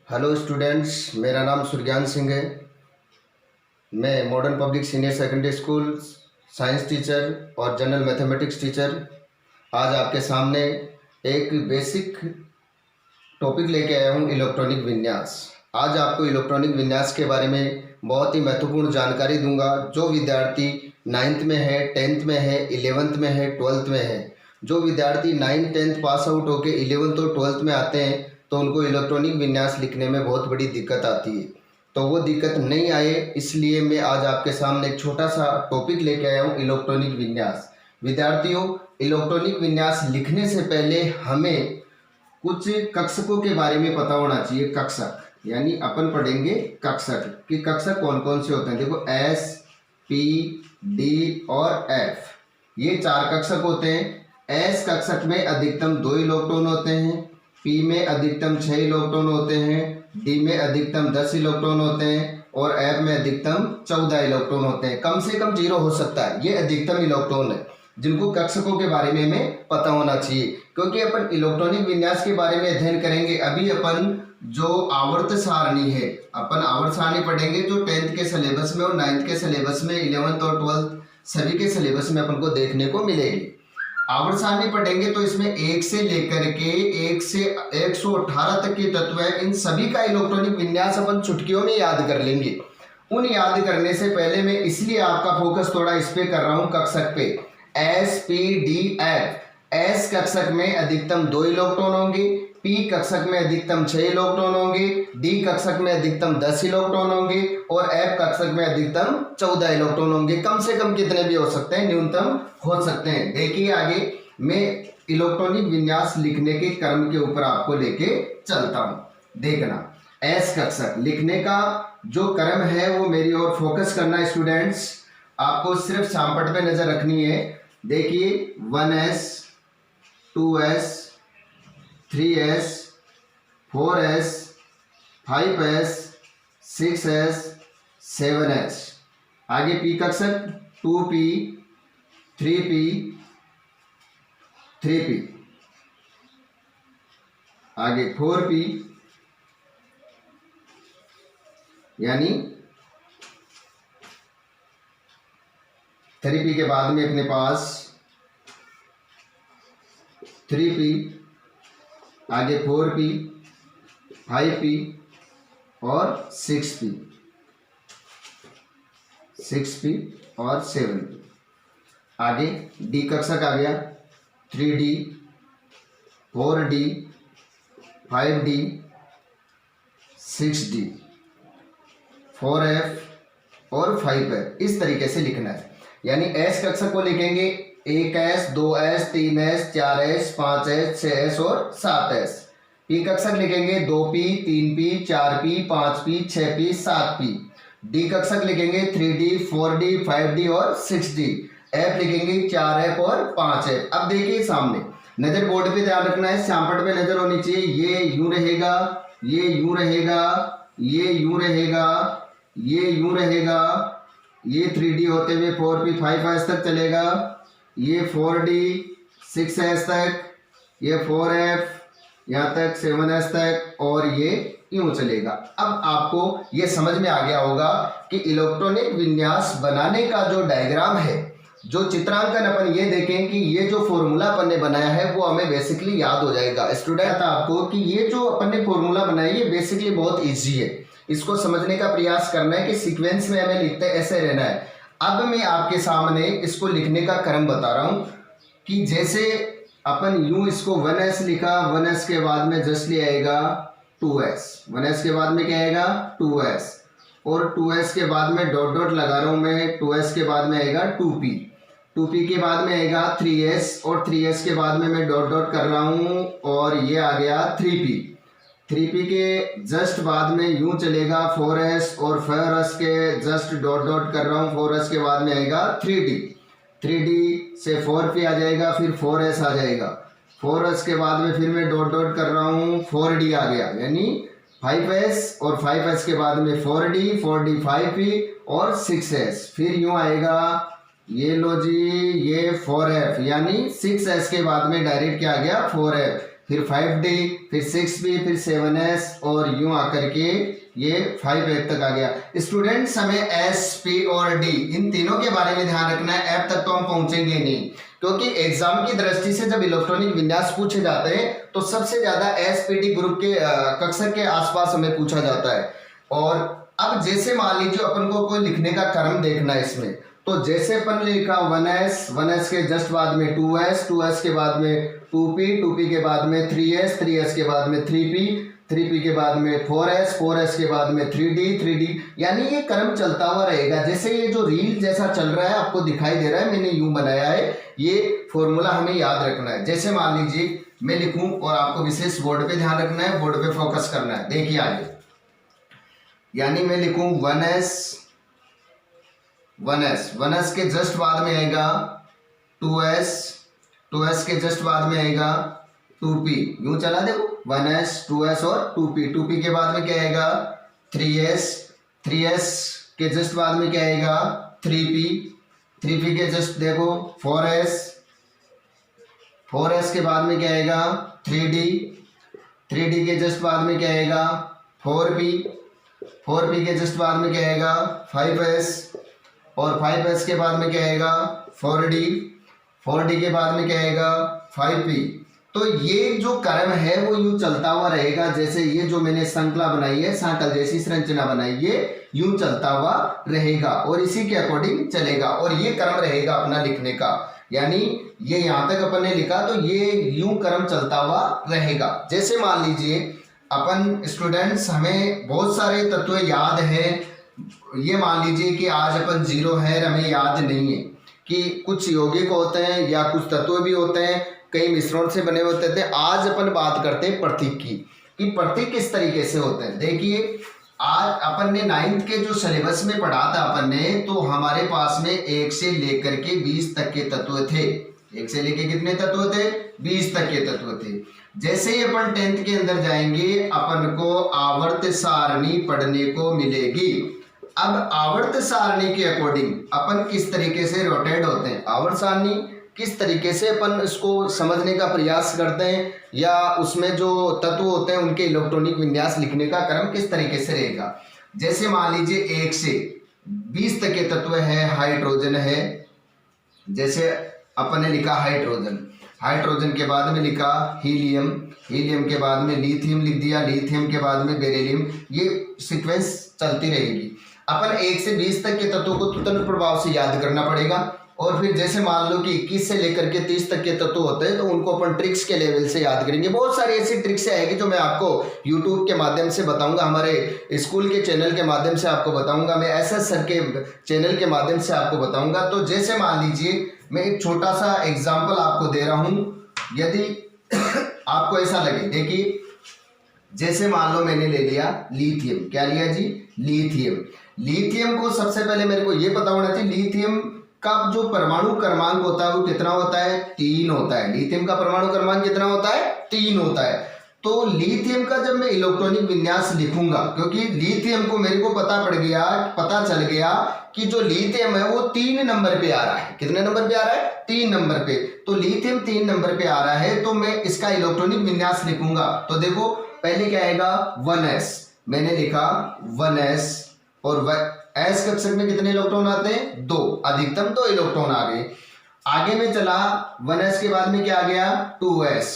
Hello students, मेरा नाम सुरज्ञान सिंह है। मैं modern public senior secondary school science teacher और जनरल मैथमेटिक्स टीचर आज आपके सामने एक बेसिक टॉपिक लेके आया हूँ, इलेक्ट्रॉनिक विन्यास। आज आपको इलेक्ट्रॉनिक विन्यास के बारे में बहुत ही महत्वपूर्ण जानकारी दूंगा। जो विद्यार्थी 9th में है, 10th में है, 11th में है, 12th में है, जो विद्यार्थी 9th 10th पास आउट होकर 11th और 12th में आते हैं तो उनको इलेक्ट्रॉनिक विन्यास लिखने में बहुत बड़ी दिक्कत आती है। तो वो दिक्कत नहीं आए इसलिए मैं आज आपके सामने एक छोटा सा टॉपिक लेके आया हूँ, इलेक्ट्रॉनिक विन्यास। विद्यार्थियों, इलेक्ट्रॉनिक विन्यास लिखने से पहले हमें कुछ कक्षकों के बारे में पता होना चाहिए। कक्षक यानी अपन पढ़ेंगे कक्षक कि कक्षक कौन कौन से होते हैं। देखो, एस, पी, डी और एफ, ये 4 कक्षक होते हैं। एस कक्षक में अधिकतम 2 इलेक्ट्रॉन होते हैं, पी में अधिकतम 6 इलेक्ट्रॉन होते हैं, डी में अधिकतम 10 इलेक्ट्रॉन होते हैं और एफ में अधिकतम 14 इलेक्ट्रॉन होते हैं। कम से कम 0 हो सकता है, ये अधिकतम इलेक्ट्रॉन है जिनको कक्षकों के बारे में हमें पता होना चाहिए, क्योंकि अपन इलेक्ट्रॉनिक विन्यास के बारे में अध्ययन करेंगे। अभी अपन जो आवर्त सारणी है, अपन आवर्त सारणी पढ़ेंगे जो 10th के सिलेबस में और 9th के सिलेबस में, 11th और 12th सभी के सिलेबस में अपन को देखने को मिलेगी। आवर्त सारणी पढ़ेंगे तो इसमें 1 से लेकर के 1 से 118 तक के तत्व हैं। इन सभी का इलेक्ट्रॉनिक विन्यास अपन चुटकियों में याद कर लेंगे। उन याद करने से पहले मैं इसलिए आपका फोकस थोड़ा इस पे कर रहा हूं, कक्षक पे। S, P, D, F. S कक्षक में अधिकतम 2 इलेक्ट्रॉन होंगे, पी कक्षक में अधिकतम 6 इलेक्ट्रॉन होंगे, डी कक्षक में अधिकतम 10 इलेक्ट्रॉन होंगे और एफ कक्षक में अधिकतम 14 इलेक्ट्रॉन होंगे। कम से कम कितने भी हो सकते हैं, न्यूनतम हो सकते हैं। देखिए आगे मैं इलेक्ट्रॉनिक विन्यास लिखने के क्रम के ऊपर आपको लेके चलता हूं। देखना, एस कक्षक लिखने का जो क्रम है वो मेरी ओर फोकस करना स्टूडेंट्स। आपको सिर्फ शामपट पे नजर रखनी है। देखिए, 1s, 2s, 3s, 4s, 5s, 6s, 7s। आगे पी कक्षक 2p, 3p, 3p। आगे 4p यानी 3p के बाद में अपने पास 3p, आगे 4p, 5p और 6p और 7p। आगे डी कक्षक आ गया, 3d, 4d, 5d, 6d, 4f और 5f। इस तरीके से लिखना है। यानी एस कक्षक को लिखेंगे 1s, 2s, 3s, 4s, 5s, 6s और 7s। पी कक्षक लिखेंगे 2p, 3p, 4p, 5p, 6p, 7p। D कक्षक लिखेंगे 3d, 4d, 5d और 6d। एफ लिखेंगे 4f और 5f। अब देखिए सामने नजर बोर्ड पे ध्यान रखना है, श्यामपट पे नजर होनी चाहिए। ये यूं रहेगा, ये यूं रहेगा, ये यूं रहेगा, ये यूं रहेगा, ये 3d होते हुए 4p 5s तक चलेगा, ये 4d 6s तक, ये 4f यहाँ तक 7s तक और ये यूं चलेगा। अब आपको ये समझ में आ गया होगा कि इलेक्ट्रॉनिक विन्यास बनाने का जो डायग्राम है, जो चित्रांकन अपन ये देखें कि ये जो फॉर्मूला अपन ने बनाया है वो हमें बेसिकली याद हो जाएगा। स्टूडेंट था आपको कि ये जो अपन ने फॉर्मूला बनाया है ये बेसिकली बहुत इजी है। इसको समझने का प्रयास करना है कि सीक्वेंस में हमें लिखते ऐसे रहना है। अब मैं आपके सामने इसको लिखने का क्रम बता रहा हूं कि जैसे अपन यूं इसको 1s लिखा, 1s के बाद में जस्ट आएगा 2s, 1s के बाद में क्या आएगा 2s और 2s के बाद में डॉट डॉट लगा रहा हूं मैं, 2s के बाद में आएगा 2p, 2p के बाद में आएगा 3s और 3s के बाद में मैं डॉट डॉट कर रहा हूं और ये आ गया 3p, 3p के जस्ट बाद में यूं चलेगा 4s और 4s के जस्ट डॉट डॉट कर रहा हूं, 4s के बाद में आएगा 3d, 3d से 4p आ जाएगा, फिर 4s आ जाएगा, 4s के बाद में फिर मैं डॉट डॉट कर रहा हूं, 4d आ गया, यानी 5s और 5s के बाद में 4d, 4d 5p और 6s, फिर यूं आएगा, ये लो जी, ये 4f यानी 6s के बाद में डायरेक्ट क्या आ गया 4f, फिर 5D, फिर 6B, फिर 7S और यूं आकर के ये 5F तक आ गया। स्टूडेंट्स हमें S, P और D इन तीनों के बारे में ध्यान रखना है। F तक तो हम पहुंचेंगे नहीं, क्योंकि एग्जाम की दृष्टि से जब इलेक्ट्रॉनिक विन्यास पूछे जाते हैं तो सबसे ज्यादा SP, D ग्रुप के कक्षक के आसपास हमें पूछा जाता है। और अब जैसे मान लीजिए अपन को कोई लिखने का क्रम देखना है इसमें, तो जैसे अपन ने लिखा 1S के जस्ट बाद में 2S के बाद में 2P के बाद में 3S के बाद में 3P के बाद में 4S के बाद में 3D, यानी ये क्रम चलता हुआ रहेगा। जैसे ये जो रील जैसा चल रहा है आपको दिखाई दे रहा है, मैंने यूं बनाया है, ये फॉर्मूला हमें याद रखना है। जैसे मान लीजिए मैं लिखूं और आपको विशेष बोर्ड पे ध्यान रखना है, बोर्ड पे फोकस करना है। देखिए आगे, यानी मैं लिखूं 1S के जस्ट बाद में आएगा 2S के जस्ट बाद में आएगा 2P, यूं चला देखो 1S 2S और 2P के बाद में क्या आएगा 3S के जस्ट बाद में क्या आएगा 3P के जस्ट देखो 4S के बाद में क्या आएगा 3D के जस्ट बाद में क्या आएगा 4P के जस्ट बाद में क्या आएगा 5S और 5S के बाद में क्या आएगा 4D के बाद में क्या आएगा 5P। तो ये जो क्रम है वो यूं चलता हुआ रहेगा। जैसे ये जो मैंने श्रृंखला बनाई है, सांकल जैसी संरचना बनाई है, यूं चलता हुआ रहेगा और इसी के अकॉर्डिंग चलेगा और ये क्रम रहेगा अपना लिखने का। यानी ये यहां तक अपन ने लिखा तो ये यूं क्रम चलता हुआ रहेगा। जैसे मान लीजिए अपन स्टूडेंट्स हमें बहुत सारे तत्व याद है, ये मान लीजिए कि आज अपन 0 है, हमें याद नहीं है कि कुछ यौगिक होते हैं या कुछ तत्व भी होते हैं, कई मिश्रण से बने होते थे। आज अपन बात करते हैं प्रतीक की, कि प्रतीक किस तरीके से होते हैं। देखिए आज अपन ने 9th के जो सिलेबस में पढ़ा था अपन ने, तो हमारे पास में 1 से लेकर के 20 तक के तत्व थे। 1 से लेकर कितने तत्व थे 20 तक के तत्व थे। जैसे ही अपन 10th के अंदर जाएंगे अपन को आवर्त सारणी पढ़ने को मिलेगी। अब आवर्त सारणी के अकॉर्डिंग अपन किस तरीके से रोटेट होते हैं, आवर्त सारणी किस तरीके से अपन इसको समझने का प्रयास करते हैं, या उसमें जो तत्व होते हैं उनके इलेक्ट्रॉनिक विन्यास लिखने का क्रम किस तरीके से रहेगा। जैसे मान लीजिए 1 से 20 तक के तत्व है, हाइड्रोजन है। जैसे अपन ने लिखा हाइड्रोजन के बाद में लिखा हीलियम के बाद में लिथियम लिख दिया, लिथियम के बाद में बेरिलियम। ये सीक्वेंस चलती रहेगी। अपन 1 से 20 तक के तत्वों को तुरंत प्रभाव से याद करना पड़ेगा। और फिर जैसे मान लो कि 21 से लेकर के 30 तक के तत्व होते हैं, तो उनको अपन ट्रिक्स के लेवल से याद करेंगे। बहुत सारी ऐसी ट्रिक्स आएगी जो मैं आपको यूट्यूब के माध्यम से बताऊंगा, हमारे स्कूल के चैनल के माध्यम से आपको बताऊंगा, मैं SS सर के चैनल के माध्यम से आपको बताऊंगा। तो जैसे मान लीजिए मैं एक छोटा सा एग्जाम्पल आपको दे रहा हूं, यदि आपको ऐसा लगे। देखिए जैसे मान लो मैंने ले लिया लिथियम, क्या लिया जी लिथियम को सबसे पहले मेरे को ये पता होना चाहिए लिथियम का जो परमाणु क्रमांक होता है वो कितना होता है 3 होता है। लिथियम का परमाणु क्रमांक कितना होता है 3 होता है। तो लिथियम का जब मैं इलेक्ट्रॉनिक विन्यास लिखूंगा, क्योंकि लिथियम को मेरे को पता चल गया कि जो लिथियम है वो 3 नंबर पे आ रहा है। कितने नंबर पे आ रहा है 3 नंबर पे। तो लिथियम 3 नंबर पे आ रहा है, तो मैं इसका इलेक्ट्रॉनिक विन्यास लिखूंगा। तो देखो पहले क्या आएगा 1s, मैंने लिखा 1s और S कक्षक में कितने इलेक्ट्रॉन आते हैं 2, अधिकतम 2 इलेक्ट्रॉन आ गए। आगे में चला 1s के बाद में क्या आ गया 2s।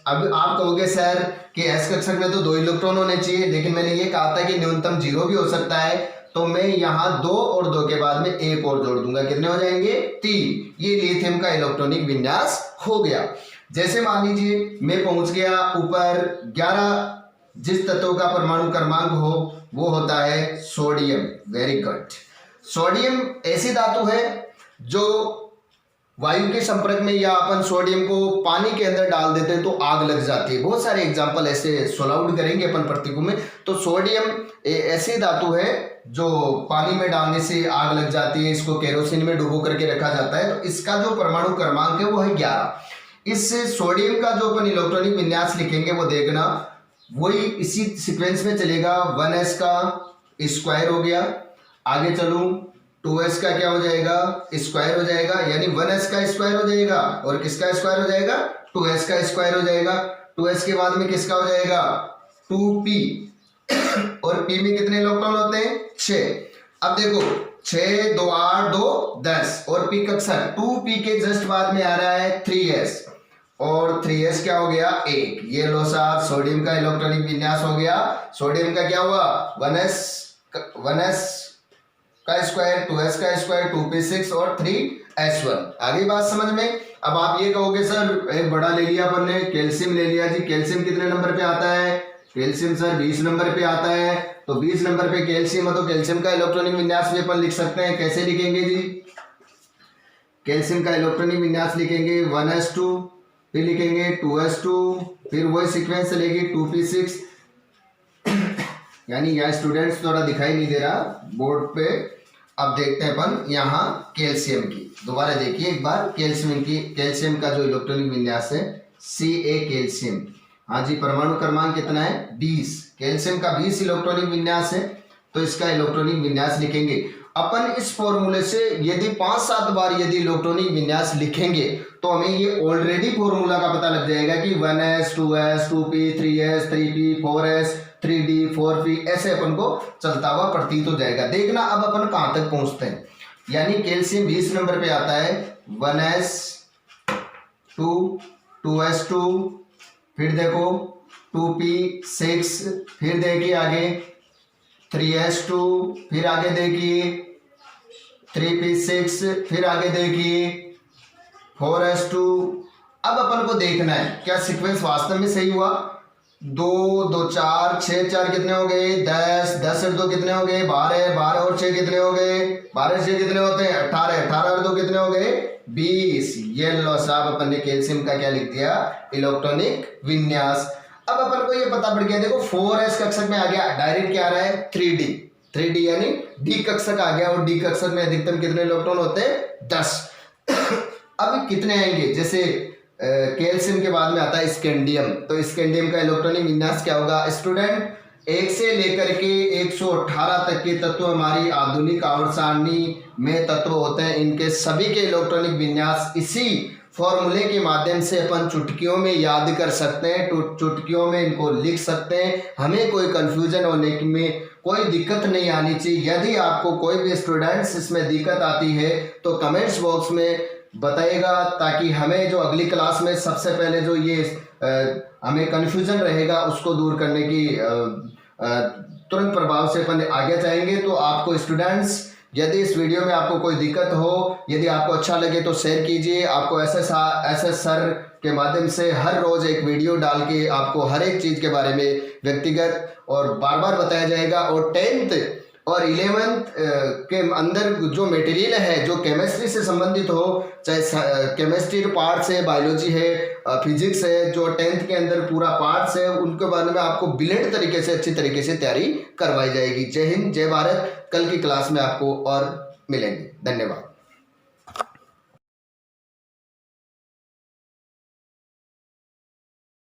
अब आप कहोगे सर कि S कक्षक में तो 2 इलेक्ट्रॉन होने चाहिए, लेकिन मैंने ये कहा था कि न्यूनतम 0 भी हो सकता है। तो मैं यहाँ 2 और 2 के बाद में 1 और जोड़ दूंगा, कितने हो जाएंगे 3। ये लिथियम का इलेक्ट्रॉनिक विन्यास हो गया। जैसे मान लीजिए मैं पहुंच गया ऊपर 11, जिस तत्व का परमाणु क्रमांक हो वो होता है सोडियम। Very good. सोडियम ऐसी धातु है जो वायु के संपर्क में, या अपन सोडियम को पानी के अंदर डाल देते हैं तो आग लग जाती है। बहुत सारे एग्जांपल ऐसे सोल्व आउट करेंगे अपन प्रतीकों में। तो सोडियम ऐसी धातु है जो पानी में डालने से आग लग जाती है, इसको केरोसिन में डुबो करके रखा जाता है। तो इसका जो परमाणु क्रमांक है वो है 11। इस सोडियम का जो अपन इलेक्ट्रॉनिक विन्यास लिखेंगे वो देखना वही इसी सीक्वेंस में चलेगा। 1s का स्क्वायर हो गया, आगे चलूं 2s का क्या हो जाएगा, स्क्वायर हो जाएगा, यानी 1s का स्क्वायर हो जाएगा और किसका स्क्वायर हो जाएगा, 2s का स्क्वायर हो जाएगा। 2s के बाद में किसका हो जाएगा, 2p और p में कितने इलेक्ट्रॉन होते हैं, 6। अब देखो 6 2 8 2 10 और p कक्षक 2p के जस्ट बाद में आ रहा है 3s और 3s क्या हो गया, 1। ये लो साहब सोडियम का इलेक्ट्रॉनिक विन्यास हो गया। सोडियम का क्या हुआ, 1s का स्क्वायर, 2s का स्क्वायर, 2p6 और 3s1। आगे बात समझ में। अब आप ये कहोगे सर एक बड़ा ले लिया अपन ने, कैल्शियम ले लिया जी। कैल्शियम कितने नंबर पे आता है, कैल्शियम सर 20 नंबर पे आता है। तो 20 नंबर पे कैल्शियम है तो कैल्शियम का इलेक्ट्रॉनिक विन्यास भी अपन लिख सकते हैं। कैसे लिखेंगे जी, कैल्शियम का इलेक्ट्रॉनिक विन्यास लिखेंगे 1s2, फिर लिखेंगे 2s2, फिर वही सीक्वेंस चलेगी 2p6। यानी यहाँ स्टूडेंट्स थोड़ा दिखाई नहीं दे रहा बोर्ड पे। अब देखते हैं अपन यहाँ कैल्शियम की, दोबारा देखिए एक बार कैल्शियम का जो इलेक्ट्रॉनिक विन्यास है Ca कैल्शियम। हाँ जी, परमाणु क्रमांक कितना है, 20। कैल्शियम का 20 इलेक्ट्रॉनिक विन्यास है तो इसका इलेक्ट्रॉनिक विन्यास लिखेंगे अपन इस फॉर्मूले से। यदि 5-7 बार यदि इलेक्ट्रॉनिक विन्यास लिखेंगे तो हमें ये ऑलरेडी फॉर्मूला का पता लग जाएगा कि 1s 2s 2p 3s 3p 4s 3d 4p, ऐसे अपन को चलता हुआ प्रतीत हो जाएगा। देखना अब अपन कहां तक पहुंचते हैं। यानी कैल्शियम 20 नंबर पे आता है, 1s2 2s2, फिर देखो 2p6, फिर देखिए आगे 3s2, फिर आगे देखिए 3p6, फिर आगे देखिए 4s2। अब अपन को देखना है क्या सीक्वेंस वास्तव में सही हुआ। 2 2 4 6 4 कितने हो गए, 10 10 और 2 कितने हो गए, 12 12 और 6 कितने हो गए, 12 6 कितने होते हैं, 18 18 और 2 कितने हो गए, 20। ये लो साहब अपन ने कैल्शियम का क्या लिख दिया, इलेक्ट्रॉनिक विन्यास। अब अपन को ये पता पड़ गया, देखो 4s कक्षक में आ गया, डायरेक्ट क्या आ रहा है 3d यानी d कक्षक आ गया और d कक्षक में अधिकतम कितने इलेक्ट्रॉन होते हैं, 10। अब कितने आएंगे, जैसे कैल्शियम के बाद में आता है स्कैंडियम, तो स्कैंडियम का इलेक्ट्रॉनिक विन्यास क्या होगा स्टूडेंट, 1 से लेकर के 118 तक के तत्व हमारी आधुनिक आवर्त सारणी में तत्व होते हैं। इनके सभी के इलेक्ट्रॉनिक विन्यास इसी फॉर्मूले के माध्यम से अपन चुटकियों में याद कर सकते हैं, चुटकियों में इनको लिख सकते हैं। हमें कोई कंफ्यूजन होने में कोई दिक्कत नहीं आनी चाहिए। यदि आपको कोई भी स्टूडेंट्स इसमें दिक्कत आती है तो कमेंट्स बॉक्स में बताइएगा, ताकि हमें जो अगली क्लास में सबसे पहले जो ये हमें कन्फ्यूजन रहेगा उसको दूर करने की तुरंत प्रभाव से अपन आगे जाएंगे। तो आपको स्टूडेंट्स यदि इस वीडियो में आपको कोई दिक्कत हो, यदि आपको अच्छा लगे तो शेयर कीजिए। आपको ऐसे सर के माध्यम से हर रोज एक वीडियो डाल के आपको हर एक चीज़ के बारे में व्यक्तिगत और बार बार बताया जाएगा। और 10th और 11th के अंदर जो मटेरियल है जो केमिस्ट्री से संबंधित हो, चाहे केमिस्ट्री पार्ट्स है, बायोलॉजी है, फिजिक्स है, जो 10th के अंदर पूरा पार्ट्स है, उनके बारे में आपको ब्रिलियंट तरीके से अच्छी तरीके से तैयारी करवाई जाएगी। जय हिंद, जय भारत। कल की क्लास में आपको और मिलेंगे। धन्यवाद।